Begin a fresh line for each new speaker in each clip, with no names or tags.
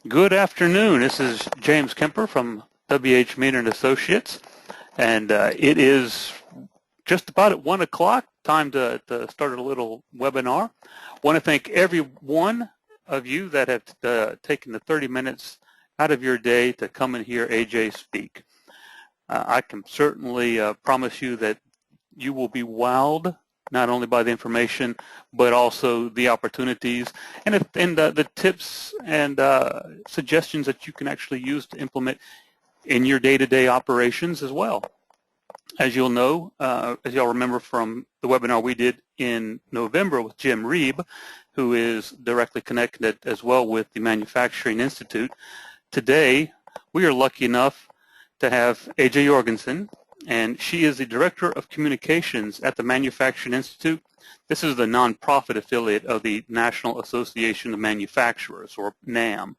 Good afternoon. This is James Kemper from W.H. Meaner and Associates, and it is just about at 1 o'clock. Time to start a little webinar. I want to thank every one of you that have taken the 30 minutes out of your day to come and hear AJ speak. I can certainly promise you that you will be wowed not only by the information, but also the opportunities and the tips and suggestions that you can actually use to implement in your day-to-day operations as well. As you'll know, as y'all remember from the webinar we did in November with Jim Reeb, who is directly connected as well with the Manufacturing Institute, today we are lucky enough to have AJ Jorgenson, and she is the Director of Communications at the Manufacturing Institute. This is the nonprofit affiliate of the National Association of Manufacturers, or NAM.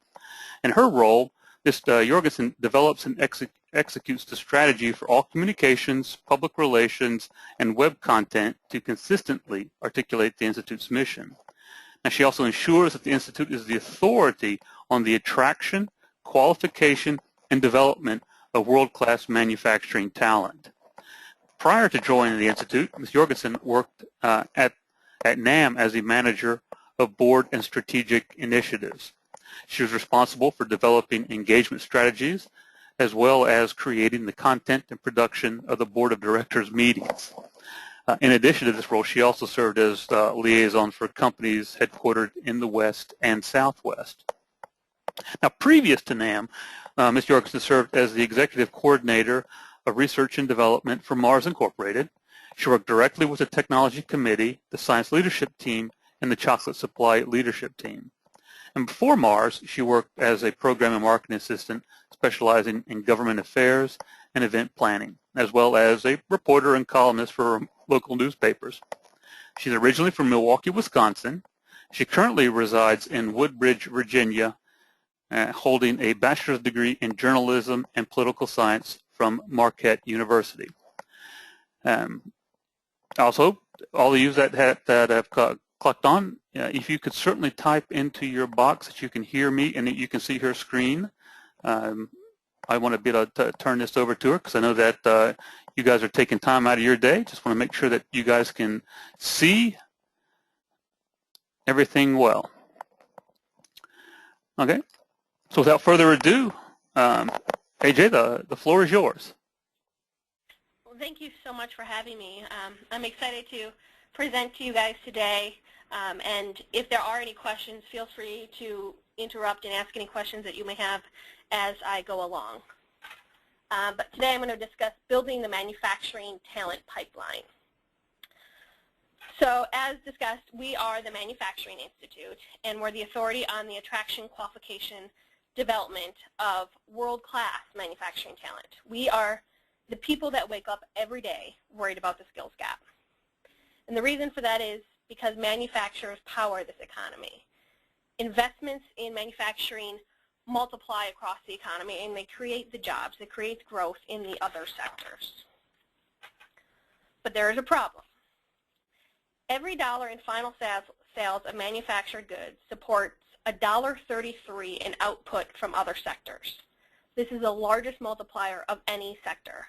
And her role, Jorgenson develops and executes the strategy for all communications, public relations, and web content to consistently articulate the Institute's mission. Now, she also ensures that the Institute is the authority on the attraction, qualification, and development of world-class manufacturing talent. Prior to joining the Institute, Ms. Jorgenson worked at NAM as the manager of board and strategic initiatives. She was responsible for developing engagement strategies as well as creating the content and production of the board of directors meetings. In addition to this role, she also served as liaison for companies headquartered in the West and Southwest. Now, previous to NAM, Ms. Jorgenson served as the executive coordinator of research and development for Mars Incorporated. She worked directly with the technology committee, the science leadership team, and the chocolate supply leadership team. And before Mars, she worked as a program and marketing assistant specializing in government affairs and event planning, as well as a reporter and columnist for local newspapers. She's originally from Milwaukee, Wisconsin. She currently resides in Woodbridge, Virginia, holding a bachelor's degree in journalism and political science from Marquette University. Also, all of you that have clicked on, if you could certainly type into your box that you can hear me and that you can see her screen. I want to be able to turn this over to her because I know that you guys are taking time out of your day. Just want to make sure that you guys can see everything well. Okay. So without further ado, AJ, the floor is yours.
Well, thank you so much for having me. I'm excited to present to you guys today, and if there are any questions, feel free to interrupt and ask any questions that you may have as I go along. But today I'm going to discuss building the manufacturing talent pipeline. So as discussed, we are the Manufacturing Institute, and we're the authority on the attraction, qualification, development of world-class manufacturing talent. We are the people that wake up every day worried about the skills gap. And the reason for that is because manufacturers power this economy. Investments in manufacturing multiply across the economy, and they create the jobs. It creates growth in the other sectors. But there is a problem. Every dollar in final sales of manufactured goods supports $1.33 in output from other sectors. This is the largest multiplier of any sector.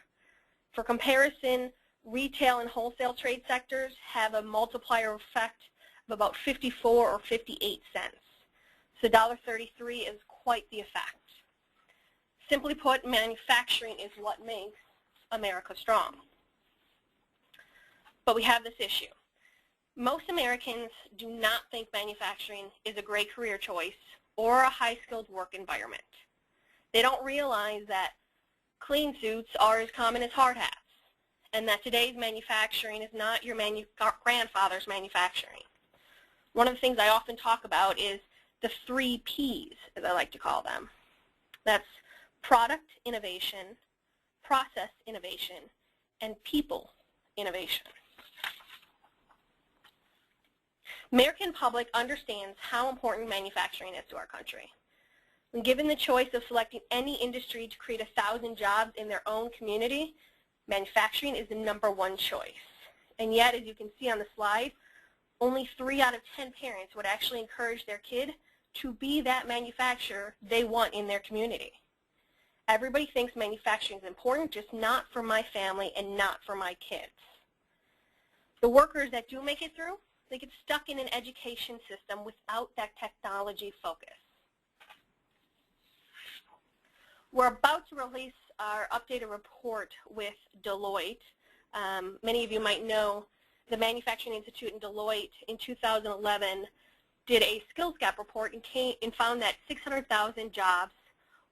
For comparison, retail and wholesale trade sectors have a multiplier effect of about 54 or 58 cents. So $1.33 is quite the effect. Simply put, manufacturing is what makes America strong. But we have this issue. Most Americans do not think manufacturing is a great career choice or a high-skilled work environment. They don't realize that clean suits are as common as hard hats, and that today's manufacturing is not your grandfather's manufacturing. One of the things I often talk about is the 3 Ps, as I like to call them. That's product innovation, process innovation, and people innovation. American public understands how important manufacturing is to our country. When given the choice of selecting any industry to create 1,000 jobs in their own community, manufacturing is the #1 choice. And yet, as you can see on the slide, only 3 out of 10 parents would actually encourage their kid to be that manufacturer they want in their community. Everybody thinks manufacturing is important, just not for my family and not for my kids. The workers that do make it through, they get stuck in an education system without that technology focus. We're about to release our updated report with Deloitte. Many of you might know the Manufacturing Institute and Deloitte in 2011 did a skills gap report and found that 600,000 jobs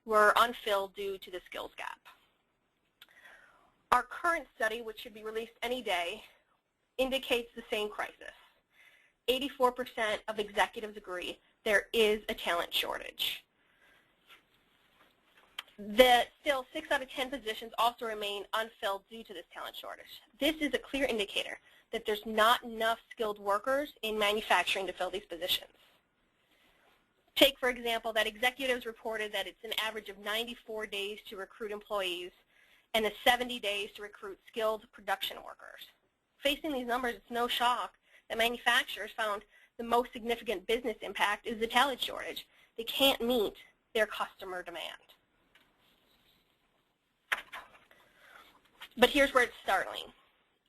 were unfilled due to the skills gap. Our current study, which should be released any day, indicates the same crisis. 84% of executives agree there is a talent shortage. Still, 6 out of 10 positions also remain unfilled due to this talent shortage. This is a clear indicator that there's not enough skilled workers in manufacturing to fill these positions. Take, for example, that executives reported that it's an average of 94 days to recruit employees and 70 days to recruit skilled production workers. Facing these numbers, it's no shock that manufacturers found the most significant business impact is the talent shortage. They can't meet their customer demand. But here's where it's startling.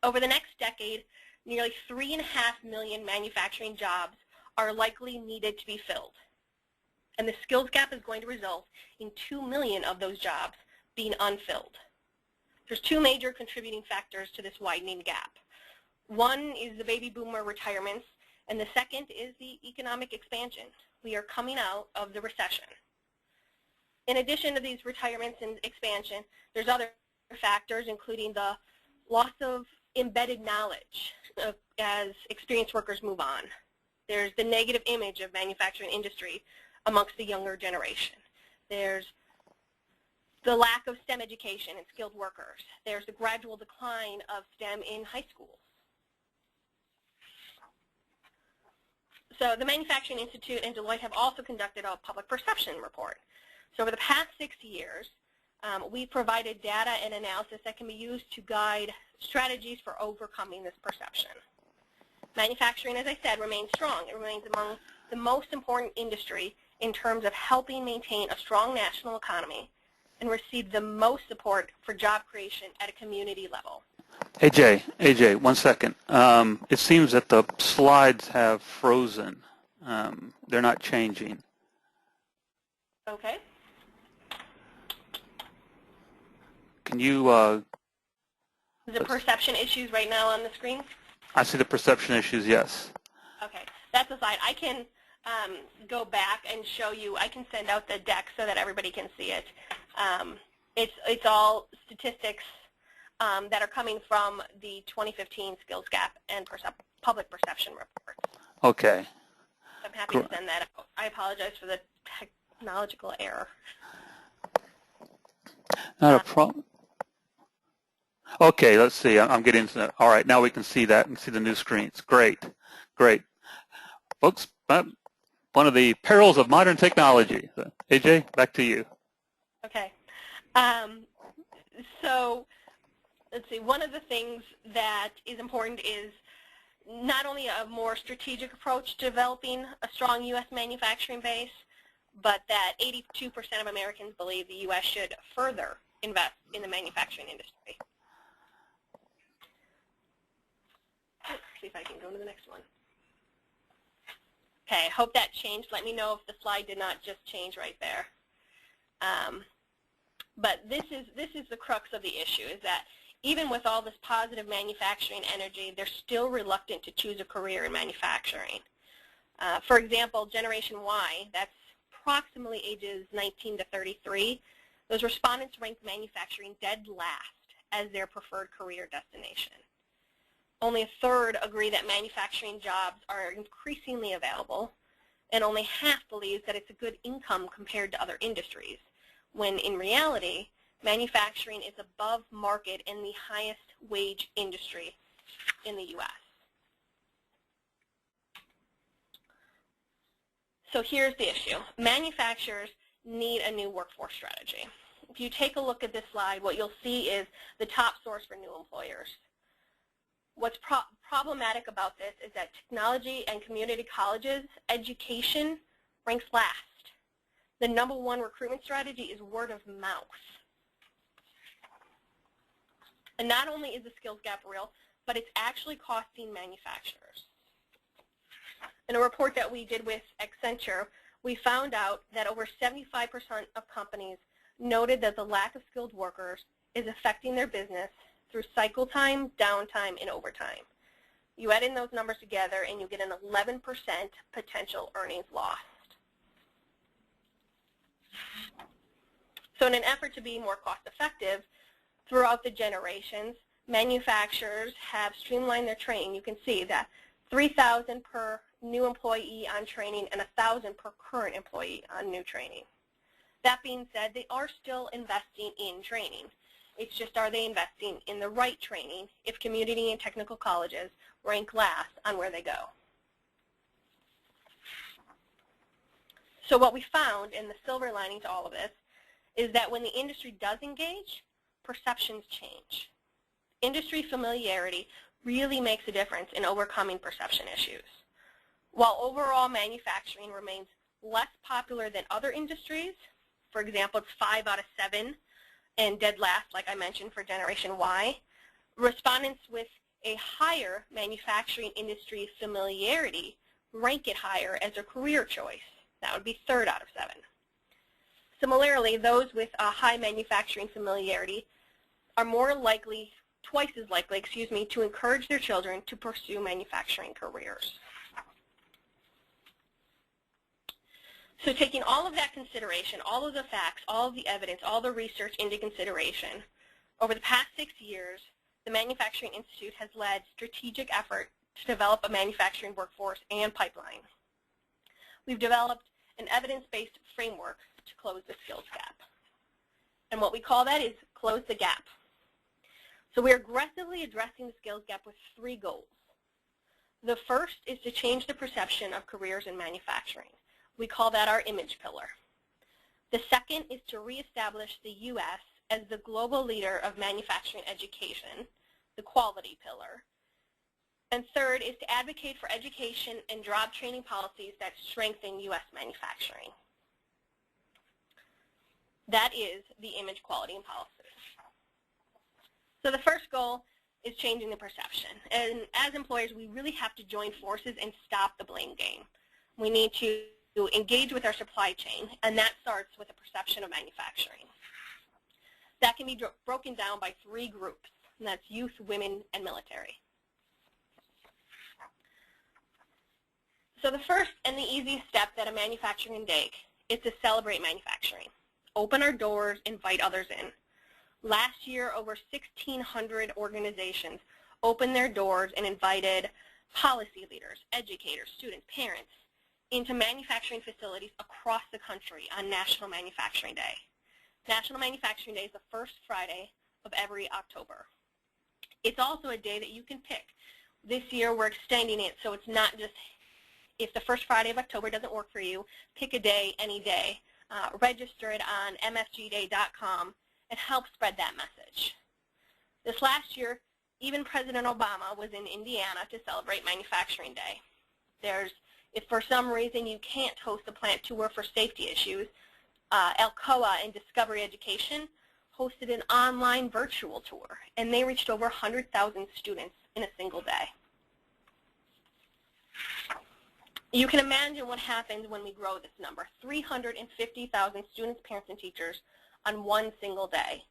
Over the next decade, nearly 3.5 million manufacturing jobs are likely needed to be filled. And the skills gap is going to result in 2 million of those jobs being unfilled. There's 2 major contributing factors to this widening gap. One is the baby boomer retirements, and the second is the economic expansion. We are coming out of the recession. In addition to these retirements and expansion, there's other factors, including the loss of embedded knowledge as experienced workers move on. There's the negative image of manufacturing industry amongst the younger generation. There's the lack of STEM education and skilled workers. There's the gradual decline of STEM in high schools. So the Manufacturing Institute and Deloitte have also conducted a public perception report. So over the past 6 years, we provided data and analysis that can be used to guide strategies for overcoming this perception. Manufacturing, as I said, remains strong. It remains among the most important industry in terms of helping maintain a strong national economy and receive the most support for job creation at a community level.
AJ, 1 second. It seems that the slides have frozen. They're not changing.
Okay.
Can you...
The perception issues right now on the screen?
I see the perception issues, yes.
Okay, that's the slide. I can go back and show you. I can send out the deck so that everybody can see it. It's all statistics that are coming from the 2015 Skills Gap and Public Perception Report.
Okay.
I'm happy to send that out. I apologize for the technological error.
Not a problem. Okay, let's see. I'm getting into that. All right, now we can see that and see the new screens. Great, great. Folks, one of the perils of modern technology. AJ, back to you.
Okay. So let's see. One of the things that is important is not only a more strategic approach to developing a strong U.S. manufacturing base, but that 82% of Americans believe the U.S. should further invest in the manufacturing industry. Let's see if I can go to the next one. Okay, I hope that changed. Let me know if the slide did not just change right there. But this is the crux of the issue, is that even with all this positive manufacturing energy, they're still reluctant to choose a career in manufacturing. For example, Generation Y, that's approximately ages 19 to 33, those respondents ranked manufacturing dead last as their preferred career destination. Only a third agree that manufacturing jobs are increasingly available, and only half believes that it's a good income compared to other industries, when in reality, manufacturing is above market and the highest wage industry in the U.S. So here's the issue. Manufacturers need a new workforce strategy. If you take a look at this slide, what you'll see is the top source for new employers. What's problematic about this is that technology and community colleges education ranks last. The #1 recruitment strategy is word of mouth. And not only is the skills gap real, but it's actually costing manufacturers. In a report that we did with Accenture, we found out that over 75% of companies noted that the lack of skilled workers is affecting their business through cycle time, downtime, and overtime. You add in those numbers together and you get an 11% potential earnings lost. So in an effort to be more cost effective, throughout the generations, manufacturers have streamlined their training. You can see that $3,000 per new employee on training and $1,000 per current employee on new training. That being said, they are still investing in training. It's just, are they investing in the right training if community and technical colleges rank last on where they go? So what we found, and the silver lining to all of this, is that when the industry does engage, perceptions change. Industry familiarity really makes a difference in overcoming perception issues. While overall manufacturing remains less popular than other industries, for example, it's 5 out of 7 and dead last, like I mentioned, for Generation Y, respondents with a higher manufacturing industry familiarity rank it higher as a career choice. That would be 3rd out of 7. Similarly, those with a high manufacturing familiarity are more likely, twice as likely, to encourage their children to pursue manufacturing careers. So taking all of that consideration, all of the facts, all of the evidence, all the research into consideration, over the past 6 years, the Manufacturing Institute has led strategic effort to develop a manufacturing workforce and pipeline. We've developed an evidence-based framework to close the skills gap. And what we call that is close the gap. So we're aggressively addressing the skills gap with 3 goals. The first is to change the perception of careers in manufacturing. We call that our image pillar. The second is to reestablish the U.S. as the global leader of manufacturing education, the quality pillar. And third is to advocate for education and job training policies that strengthen U.S. manufacturing. That is the image, quality, and policy. So the first goal is changing the perception. And as employers, we really have to join forces and stop the blame game. We need to engage with our supply chain, and that starts with a perception of manufacturing. That can be broken down by 3 groups, and that's youth, women, and military. So the first and the easiest step that a manufacturer can take is to celebrate manufacturing. Open our doors, invite others in. Last year, over 1,600 organizations opened their doors and invited policy leaders, educators, students, parents into manufacturing facilities across the country on National Manufacturing Day. National Manufacturing Day is the first Friday of every October. It's also a day that you can pick. This year, we're extending it, so it's not just if the first Friday of October doesn't work for you, pick a day, any day. Register it on mfgday.com and help spread that message. This last year, even President Obama was in Indiana to celebrate Manufacturing Day. If for some reason you can't host a plant tour for safety issues, Alcoa and Discovery Education hosted an online virtual tour, and they reached over 100,000 students in a single day. You can imagine what happens when we grow this number, 350,000 students, parents, and teachers on one single day.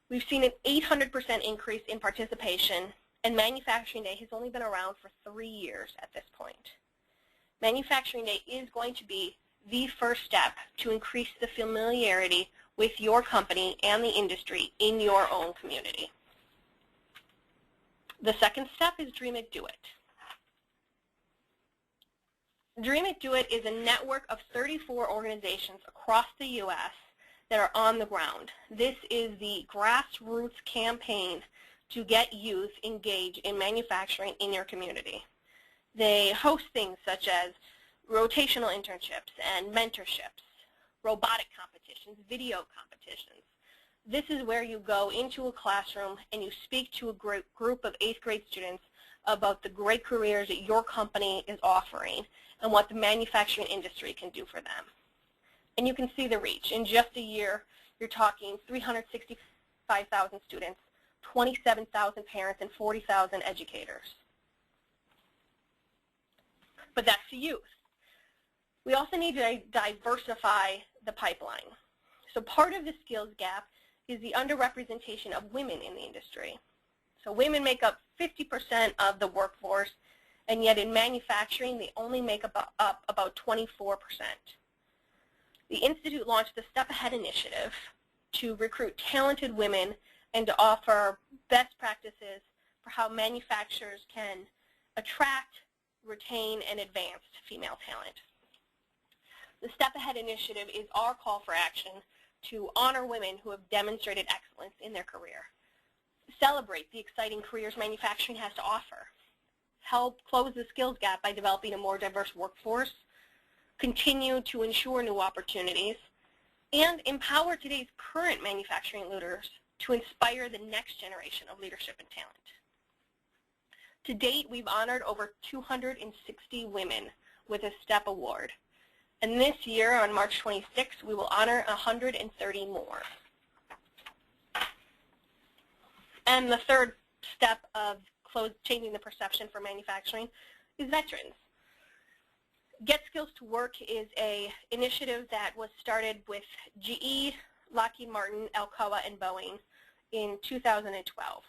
We've seen an 800% increase in participation, and Manufacturing Day has only been around for 3 years at this point. Manufacturing Day is going to be the first step to increase the familiarity with your company and the industry in your own community. The second step is Dream It, Do It. Dream It, Do It is a network of 34 organizations across the U.S. that are on the ground. This is the grassroots campaign to get youth engaged in manufacturing in your community. They host things such as rotational internships and mentorships, robotic competitions, video competitions. This is where you go into a classroom and you speak to a group of 8th grade students about the great careers that your company is offering and what the manufacturing industry can do for them. And you can see the reach. In just a year, you're talking 365,000 students, 27,000 parents, and 40,000 educators. But that's the youth. We also need to diversify the pipeline. So part of the skills gap is the underrepresentation of women in the industry. So women make up 50% of the workforce, and yet in manufacturing, they only make up about 24%. The Institute launched the Step Ahead initiative to recruit talented women and to offer best practices for how manufacturers can attract, retain, and advance female talent. The Step Ahead initiative is our call for action to honor women who have demonstrated excellence in their career, celebrate the exciting careers manufacturing has to offer, help close the skills gap by developing a more diverse workforce, continue to ensure new opportunities, and empower today's current manufacturing leaders to inspire the next generation of leadership and talent. To date, we've honored over 260 women with a STEP award. And this year, on March 26th, we will honor 130 more. And the third step of changing the perception for manufacturing is veterans. Get Skills to Work is an initiative that was started with GE, Lockheed Martin, Alcoa, and Boeing in 2012.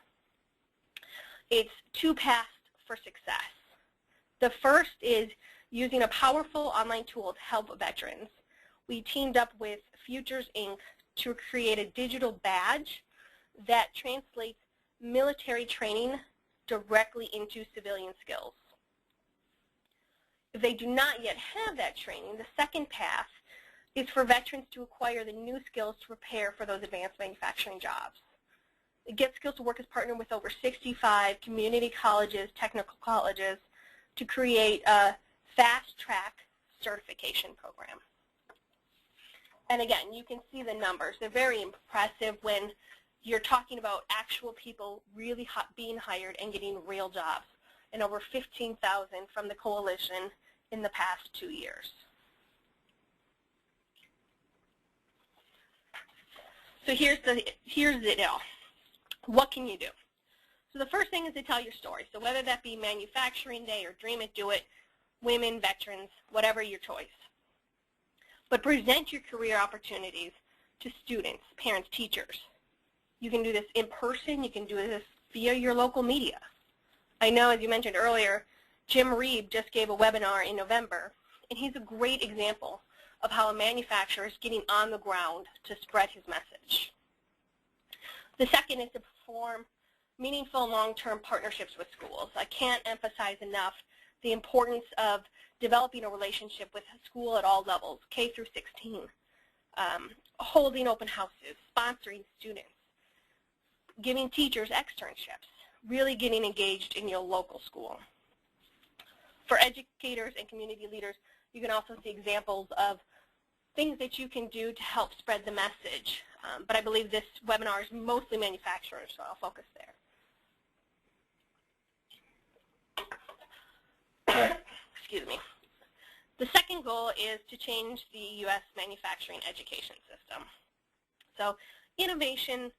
It's two paths for success. The first is using a powerful online tool to help veterans. We teamed up with Futures Inc. to create a digital badge that translates military training directly into civilian skills. If they do not yet have that training, the second path is for veterans to acquire the new skills to prepare for those advanced manufacturing jobs. Get Skills to Work is partnered with over 65 community colleges, technical colleges, to create a fast-track certification program. And again, you can see the numbers. They're very impressive when you're talking about actual people really being hired and getting real jobs, and over 15,000 from the coalition in the past 2 years. So here's the deal. What can you do? So the first thing is to tell your story. So whether that be Manufacturing Day or Dream It, Do It, women, veterans, whatever your choice. But present your career opportunities to students, parents, teachers. You can do this in person. You can do this via your local media. I know, as you mentioned earlier, Jim Reeb just gave a webinar in November, and he's a great example of how a manufacturer is getting on the ground to spread his message. The second is to form meaningful long-term partnerships with schools. I can't emphasize enough the importance of developing a relationship with a school at all levels, K through 16, holding open houses, sponsoring students, giving teachers externships, really getting engaged in your local school. For educators and community leaders, you can also see examples of things that you can do to help spread the message. But I believe this webinar is mostly manufacturers, so I'll focus there. Excuse me. The second goal is to change the U.S. manufacturing education system. So innovation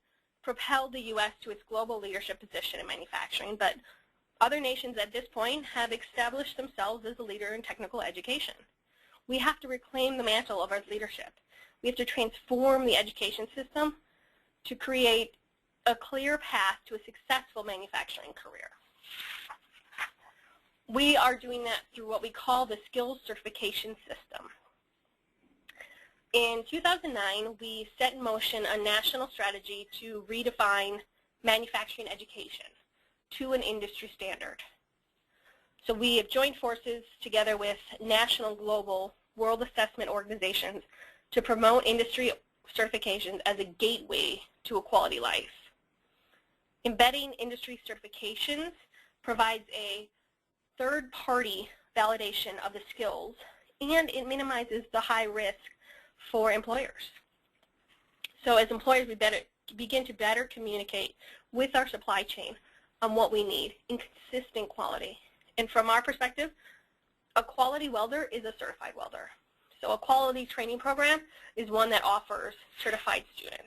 propelled the U.S. to its global leadership position in manufacturing, but other nations at this point have established themselves as a leader in technical education. We have to reclaim the mantle of our leadership. We have to transform the education system to create a clear path to a successful manufacturing career. We are doing that through what we call the skills certification system. In 2009, we set in motion a national strategy to redefine manufacturing education to an industry standard. So we have joined forces together with national, global, world assessment organizations to promote industry certifications as a gateway to a quality life. Embedding industry certifications provides a third-party validation of the skills, and it minimizes the high risk for employers. So as employers, we begin to better communicate with our supply chain on what we need in consistent quality. And from our perspective, a quality welder is a certified welder. So a quality training program is one that offers certified students.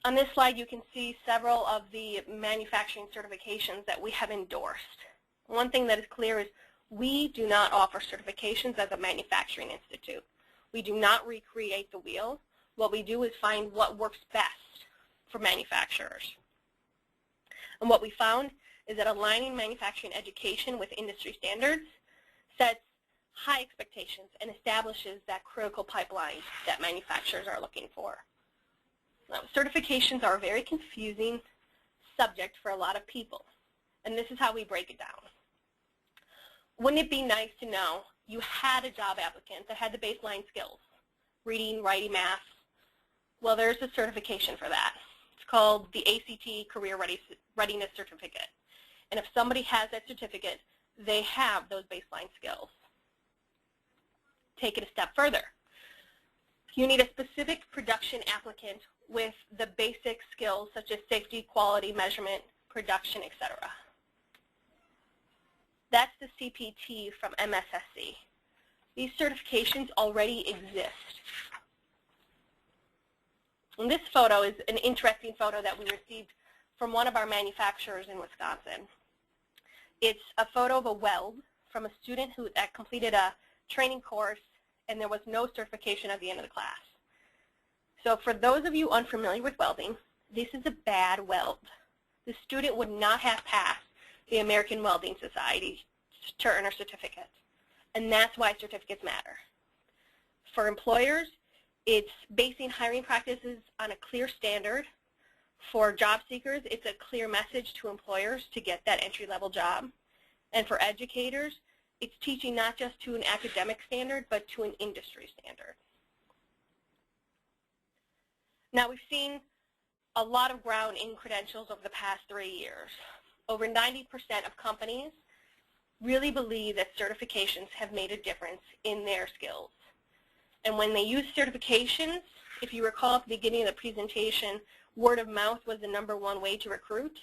On this slide, you can see several of the manufacturing certifications that we have endorsed. One thing that is clear is we do not offer certifications as a manufacturing institute. We do not recreate the wheel. What we do is find what works best for manufacturers. And what we found is that aligning manufacturing education with industry standards sets high expectations and establishes that critical pipeline that manufacturers are looking for. Now, certifications are a very confusing subject for a lot of people, and this is how we break it down. Wouldn't it be nice to know you had a job applicant that had the baseline skills, reading, writing, math? Well, there's a certification for that. It's called the ACT Career Readiness Certificate. And if somebody has that certificate, they have those baseline skills. Take it a step further. You need a specific production applicant with the basic skills such as safety, quality, measurement, production, etc. That's the CPT from MSSC. These certifications already exist. And this photo is an interesting photo that we received from one of our manufacturers in Wisconsin. It's a photo of a weld from a student that completed a training course, and there was no certification at the end of the class. So for those of you unfamiliar with welding, this is a bad weld. The student would not have passed the American Welding Society to earn a certificate, and that's why certificates matter. For employers, it's basing hiring practices on a clear standard. For job seekers, it's a clear message to employers to get that entry-level job. And for educators, it's teaching not just to an academic standard, but to an industry standard. Now, we've seen a lot of ground in credentials over the past 3 years. Over 90% of companies really believe that certifications have made a difference in their skills. And when they use certifications, if you recall at the beginning of the presentation, word of mouth was the #1 way to recruit.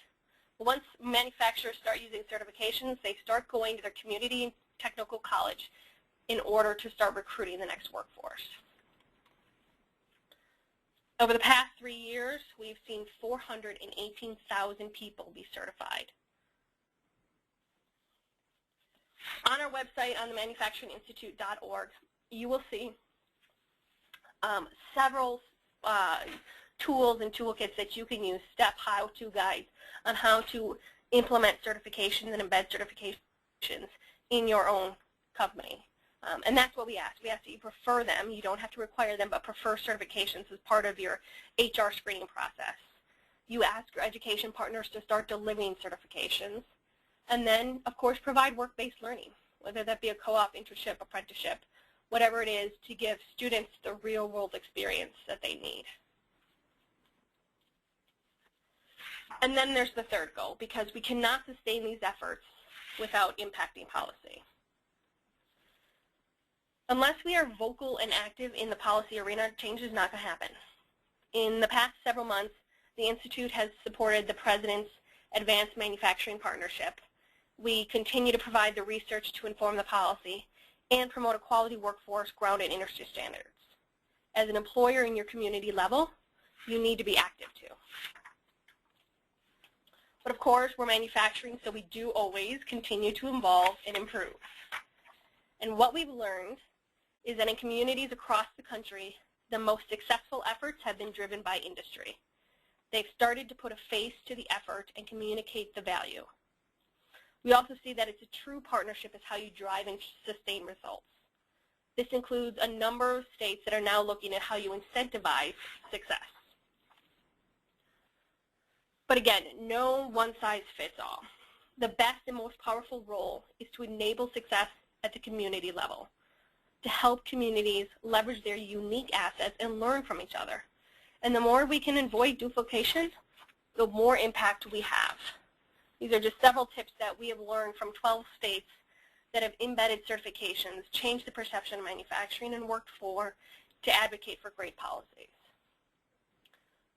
Once manufacturers start using certifications, they start going to their community and technical college in order to start recruiting the next workforce. Over the past 3 years, we've seen 418,000 people be certified. On our website, on the manufacturinginstitute.org, you will see several tools and toolkits that you can use, step how-to guides on how to implement certifications and embed certifications in your own company. And that's what we ask. We ask that you prefer them. You don't have to require them, but prefer certifications as part of your HR screening process. You ask your education partners to start delivering certifications. And then, of course, provide work-based learning, whether that be a co-op, internship, apprenticeship, whatever it is, to give students the real-world experience that they need. And then there's the third goal, because we cannot sustain these efforts without impacting policy. Unless we are vocal and active in the policy arena, change is not going to happen. In the past several months, the Institute has supported the President's Advanced Manufacturing Partnership. We continue to provide the research to inform the policy and promote a quality workforce grounded in industry standards. As an employer in your community level, you need to be active too. But of course, we're manufacturing, so we do always continue to evolve and improve. And what we've learned is that in communities across the country, the most successful efforts have been driven by industry. They've started to put a face to the effort and communicate the value. We also see that it's a true partnership is how you drive and sustain results. This includes a number of states that are now looking at how you incentivize success. But again, no one size fits all. The best and most powerful role is to enable success at the community level, to help communities leverage their unique assets and learn from each other. And the more we can avoid duplication, the more impact we have. These are just several tips that we have learned from 12 states that have embedded certifications, changed the perception of manufacturing, and worked to advocate for great policies.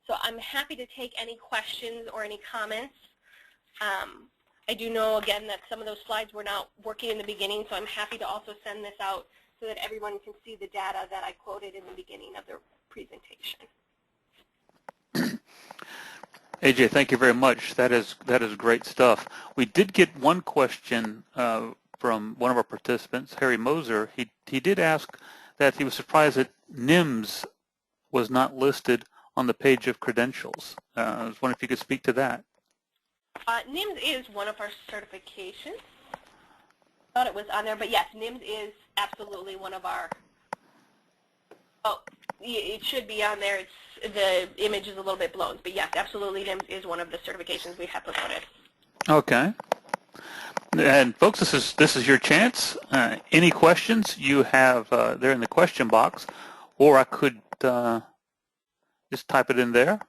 So I'm happy to take any questions or any comments. I do know, again, that some of those slides were not working in the beginning, so I'm happy to also send this out so that everyone can see the data that I quoted in the beginning of the presentation.
AJ, thank you very much. That is great stuff. We did get one question from one of our participants, Harry Moser. He did ask that he was surprised that NIMS was not listed on the page of credentials. I was wondering if you could speak to that.
NIMS is one of our certifications. I thought it was on there, but yes, NIMS is absolutely one of our, oh, it should be on there. The image is a little bit blown, but yes, absolutely, NIMS is one of the certifications we have promoted.
Okay. And folks, this is your chance. Any questions you have there in the question box, or I could just type it in there.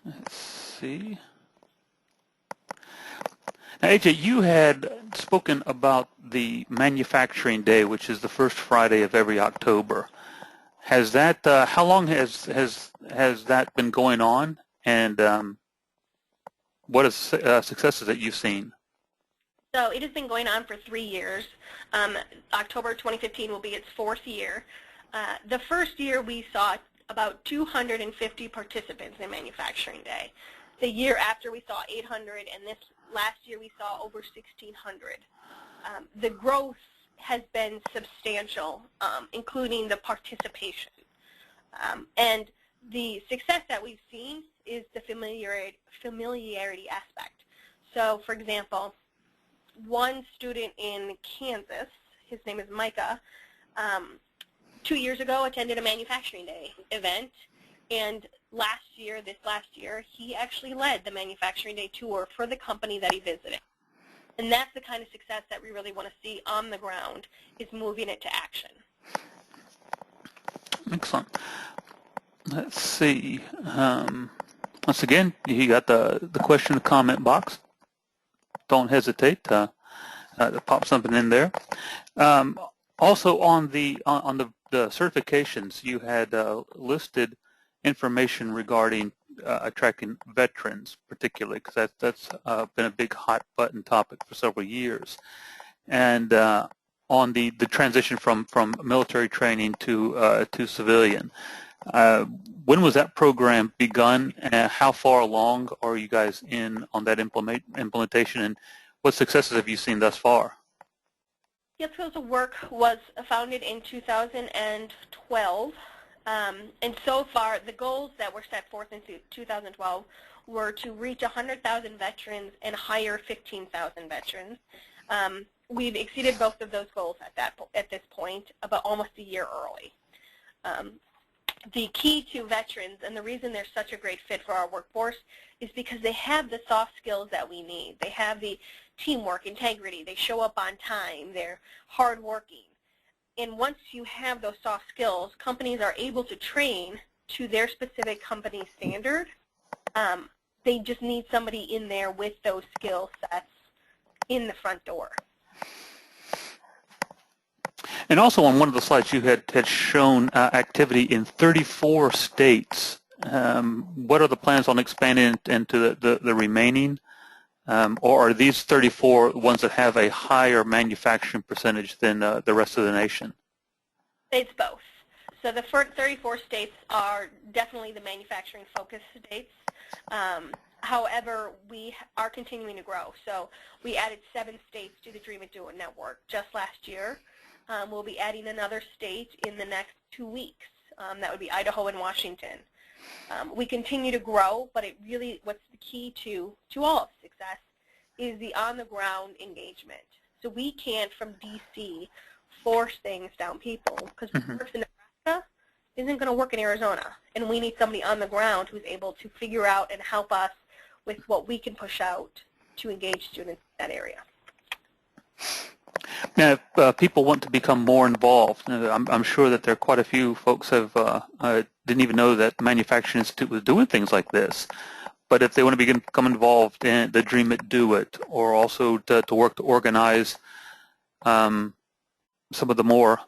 Let's see. Now, AJ, you had spoken about the Manufacturing Day, which is the first Friday of every October. Has that? How long has that been going on, and what are successes that you've seen?
So it has been going on for 3 years. October 2015 will be its 4th year. The first year we saw about 250 participants in Manufacturing Day. The year after we saw 800, and this last year we saw over 1,600. The growth has been substantial, including the participation. And the success that we've seen is the familiarity aspect. So, for example, one student in Kansas, his name is Micah, 2 years ago attended a Manufacturing Day event, and this last year, he actually led the Manufacturing Day tour for the company that he visited. And that's the kind of success that we really want to see on the ground, is moving it to action.
Excellent. Let's see. Once again, you got the question and comment box. Don't hesitate to pop something in there. Also on the certifications, you had listed information regarding attracting veterans, particularly, because that's been a big hot button topic for several years. And on the transition from military training to civilian, when was that program begun? How far along are you guys in on that implementation, and what successes have you seen thus far?
Yep, so the work was founded in 2012, and so far the goals that were set forth in 2012 were to reach 100,000 veterans and hire 15,000 veterans. We've exceeded both of those goals at this point, about almost a year early. The key to veterans, and the reason they're such a great fit for our workforce, is because they have the soft skills that we need. They have the teamwork, integrity, they show up on time, they're hardworking. And once you have those soft skills, companies are able to train to their specific company standard. They just need somebody in there with those skill sets in the front door.
And also on one of the slides you had shown activity in 34 states. What are the plans on expanding into the remaining? Or are these 34 ones that have a higher manufacturing percentage than the rest of the nation?
It's both. So the first 34 states are definitely the manufacturing focus states. However, we are continuing to grow. So we added 7 states to the Dream It Do It network just last year. We'll be adding another state in the next 2 weeks. That would be Idaho and Washington. We continue to grow, but what's the key to all of success is the on-the-ground engagement. So we can't, from D.C., force things down people, because what works in Nebraska isn't going to work in Arizona, and we need somebody on the ground who's able to figure out and help us with what we can push out to engage students in that area.
Now, if people want to become more involved, I'm sure that there are quite a few folks have didn't even know that Manufacturing Institute was doing things like this. but if they want to become involved in the Dream It, Do It, or also to work to organize some of the more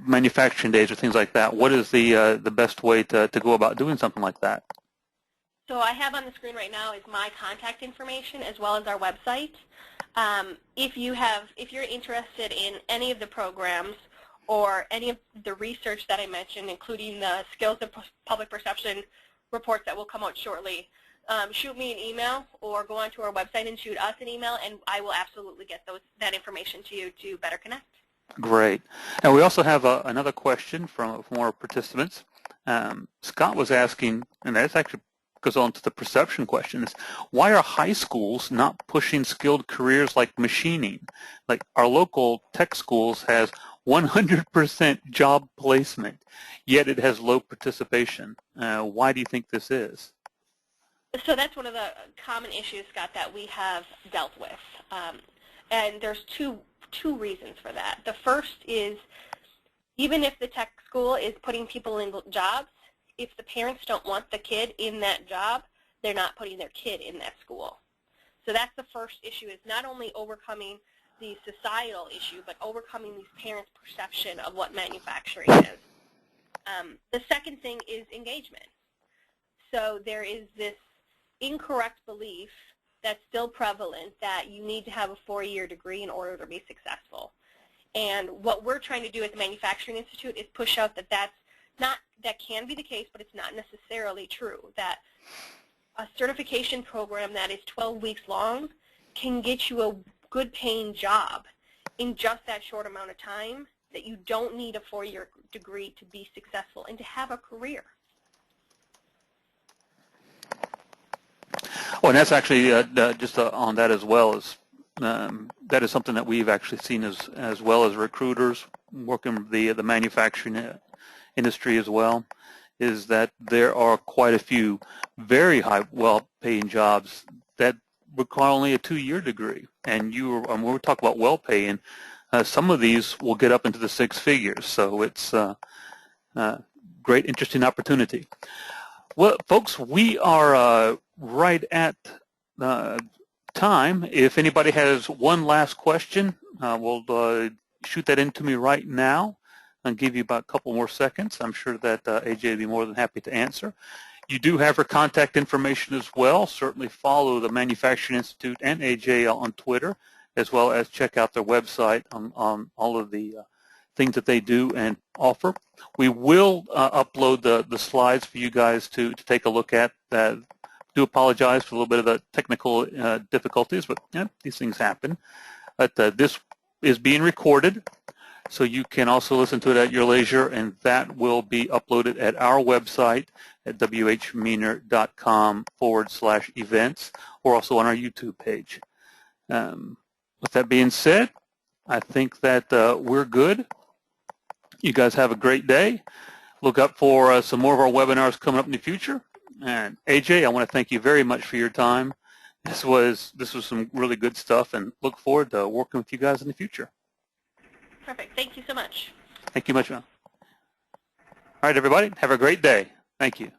manufacturing days or things like that, what is the best way to go about doing something like that?
So I have on the screen right now is my contact information as well as our website. If you're interested in any of the programs or any of the research that I mentioned, including the skills of public perception reports that will come out shortly, shoot me an email or go onto our website and shoot us an email, and I will absolutely get that information to you to better connect. Great.
And we also have another question from our participants. Scott was asking, and that's actually goes on to the perception questions, why are high schools not pushing skilled careers like machining? Like our local tech schools has 100% job placement, yet it has low participation. Why do you think this is?
So that's one of the common issues, Scott, that we have dealt with. And there's two reasons for that. The first is, even if the tech school is putting people in jobs, if the parents don't want the kid in that job, they're not putting their kid in that school. So that's the first issue, is not only overcoming the societal issue, but overcoming these parents' perception of what manufacturing is. The second thing is engagement. So there is this incorrect belief that's still prevalent that you need to have a 4-year degree in order to be successful. And what we're trying to do at the Manufacturing Institute is push out that that can be the case, but it's not necessarily true, that a certification program that is 12 weeks long can get you a good paying job in just that short amount of time, that you don't need a 4-year degree to be successful and to have a career.
Well, and that's actually just on that as well, as that is something that we've actually seen as well as recruiters working the manufacturing industry as well, is that there are quite a few very high, well-paying jobs that require only a 2-year degree. And when we talk about well-paying, some of these will get up into the 6 figures. So it's a great, interesting opportunity. Well, folks, we are right at time. If anybody has one last question, we'll shoot that into me right now. I'll give you about a couple more seconds. I'm sure that AJ will be more than happy to answer. You do have her contact information as well. Certainly follow the Manufacturing Institute and AJ on Twitter, as well as check out their website on all of the things that they do and offer. We will upload the slides for you guys to take a look at. Do apologize for a little bit of the technical difficulties, but yeah, these things happen. But this is being recorded, so you can also listen to it at your leisure, and that will be uploaded at our website at whmeaner.com/events, or also on our YouTube page. With that being said, I think that we're good. You guys have a great day. Look up for some more of our webinars coming up in the future. And AJ, I want to thank you very much for your time. This was some really good stuff, and look forward to working with you guys in the future.
Perfect. Thank you so much.
Thank you much, man. All right, everybody, have a great day. Thank you.